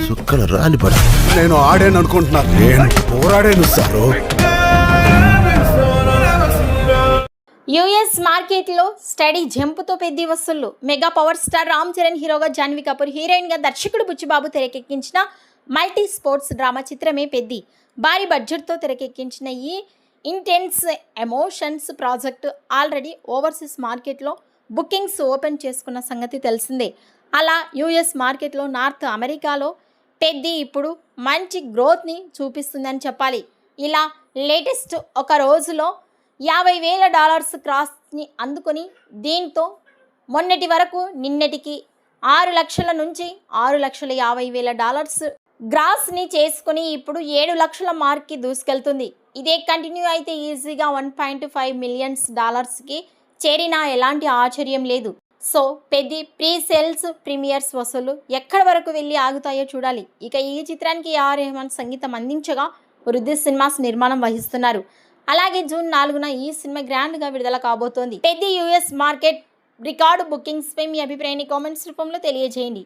సుక్కల రాలిపడి నేను ఆడాను అనుకుంటున్నా, నేను పోరాడాను సారు. యుఎస్ మార్కెట్లో స్టడీ జంపుతో పెద్ద వసూళ్లు. Mega power star Ram Charan హీరోగా, జాన్వీ కపూర్ హీరోయిన్గా, దర్శకుడు బుచ్చిబాబు తెరకెక్కించిన మల్టీ స్పోర్ట్స్ డ్రామా చిత్రమే పెద్ది. భారీ బడ్జెట్తో తెరకెక్కించిన ఈ intense emotions project already overseas మార్కెట్లో బుకింగ్స్ ఓపెన్ చేసుకున్న సంగతి తెలిసిందే. అలా యుఎస్ మార్కెట్లో నార్త్ అమెరికాలో పెద్ది ఇప్పుడు మంచి గ్రోత్ని చూపిస్తుందని చెప్పాలి. ఇలా లేటెస్ట్ ఒక రోజులో $50,000 క్రాస్ని అందుకొని, దీంతో మొన్నటి వరకు నిన్నటికి 6 లక్షల నుంచి $6,50,000 గ్రాస్ని చేసుకుని ఇప్పుడు 7 లక్షల మార్క్కి దూసుకెళ్తుంది. ఇదే కంటిన్యూ అయితే ఈజీగా $1.5 మిలియన్ చేరినా ఎలాంటి ఆశ్చర్యం లేదు. So Peddi pre sales premieres వసూలు ఎక్కడి వరకు వెళ్ళి ఆగుతాయో చూడాలి. ఇక ఈ చిత్రానికి ఏఆర్ రెహమాన్ సంగీతం అందించగా, వృద్ధి సినిమాస్ నిర్మాణం వహిస్తున్నారు. అలాగే జూన్ 4న ఈ సినిమా గ్రాండ్గా విడుదల కాబోతోంది. పెద్ది యూఎస్ మార్కెట్ రికార్డు బుకింగ్స్పై మీ అభిప్రాయాన్ని కామెంట్స్ రూపంలో తెలియజేయండి.